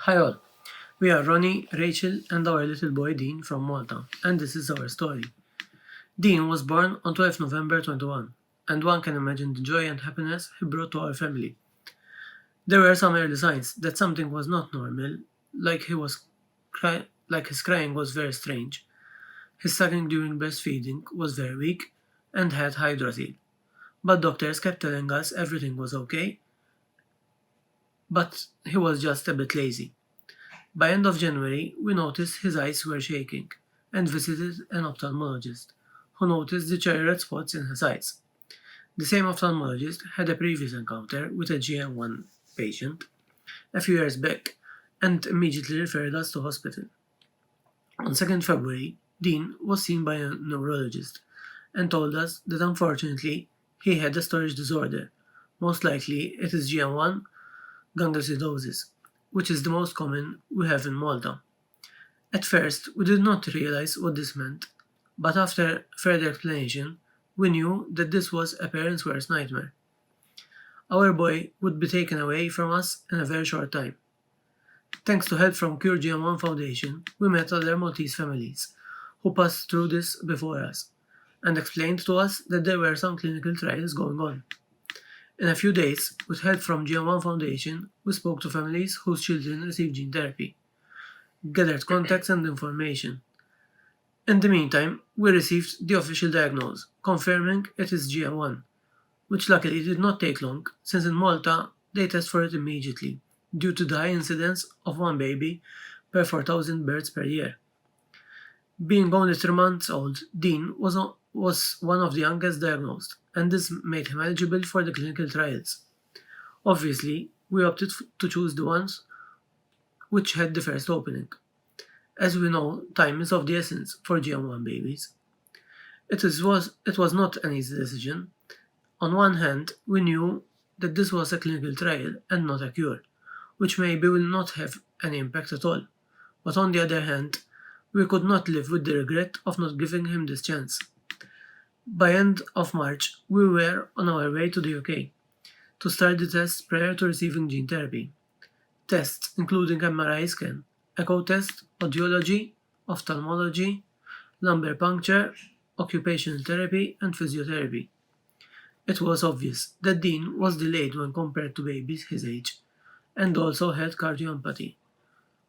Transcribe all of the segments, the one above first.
Hi all, we are Ronnie, Rachel, and our little boy Dean from Malta, and this is our story. Dean was born on 12 November 21, and one can imagine the joy and happiness he brought to our family. There were some early signs that something was not normal, like his crying was very strange. His sucking during breastfeeding was very weak and had hydrocele. But doctors kept telling us everything was okay, but he was just a bit lazy. By end of January, we noticed his eyes were shaking and visited an ophthalmologist, who noticed the cherry red spots in his eyes. The same ophthalmologist had a previous encounter with a GM1 patient a few years back and immediately referred us to hospital. On 2nd February, Dean was seen by a neurologist and told us that unfortunately he had a storage disorder. Most likely it is GM1 Gangliosidosis, which is the most common we have in Malta. At first, we did not realize what this meant, but after further explanation, we knew that this was a parent's worst nightmare. Our boy would be taken away from us in a very short time. Thanks to help from Cure GM1 Foundation, we met other Maltese families who passed through this before us and explained to us that there were some clinical trials going on. In a few days, with help from GM1 Foundation, we spoke to families whose children received gene therapy, gathered contacts and information. In the meantime, we received the official diagnosis, confirming it is GM1, which luckily did not take long, since in Malta they test for it immediately, due to the high incidence of one baby per 4,000 births per year. Being only 3 months old, Dean was one of the youngest diagnosed, and this made him eligible for the clinical trials. Obviously, we opted to choose the ones which had the first opening. As we know, time is of the essence for GM1 babies. It was not an easy decision. On one hand, we knew that this was a clinical trial and not a cure, which maybe will not have any impact at all. But on the other hand, we could not live with the regret of not giving him this chance. By end of March, we were on our way to the UK to start the tests prior to receiving gene therapy. Tests including MRI scan, echo test, audiology, ophthalmology, lumbar puncture, occupational therapy, and physiotherapy. It was obvious that Dean was delayed when compared to babies his age, and also had cardiomyopathy,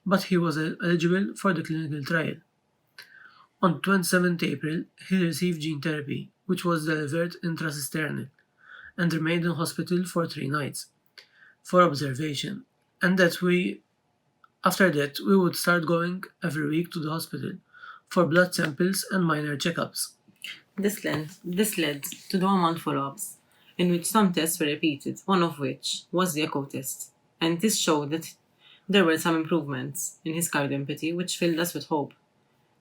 but he was eligible for the clinical trial. On 27th April, he received gene therapy, which was delivered intracisternal, and remained in hospital for 3 nights for observation, and after that we would start going every week to the hospital for blood samples and minor checkups. This led to the 1-month follow-ups, in which some tests were repeated, one of which was the echo test, and this showed that there were some improvements in his cardiomyopathy, which filled us with hope.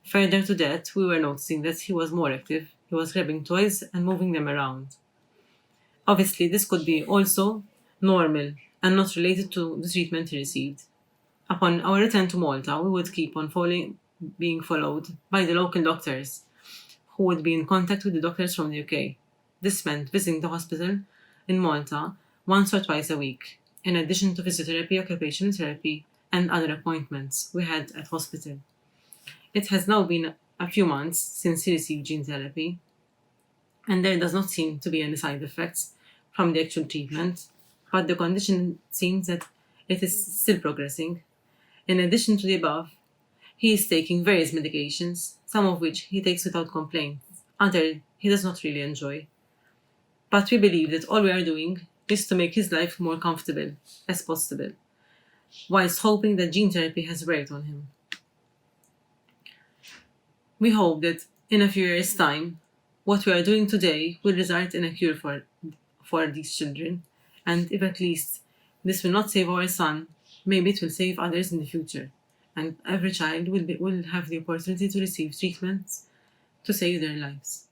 Further to that, we were noticing that he was more active, he was grabbing toys and moving them around. Obviously, this could be also normal and not related to the treatment he received. Upon our return to Malta, we would keep on being followed by the local doctors, who would be in contact with the doctors from the UK. This meant visiting the hospital in Malta once or twice a week, in addition to physiotherapy, occupational therapy, and other appointments we had at hospital. It has now been a few months since he received gene therapy, and there does not seem to be any side effects from the actual treatment, but the condition seems that it is still progressing. In addition to the above, he is taking various medications, some of which he takes without complaint, others he does not really enjoy. But we believe that all we are doing is to make his life more comfortable as possible, whilst hoping that gene therapy has worked on him. We hope that in a few years' time, what we are doing today will result in a cure for these children, and if at least this will not save our son, maybe it will save others in the future, and every child will have the opportunity to receive treatments to save their lives.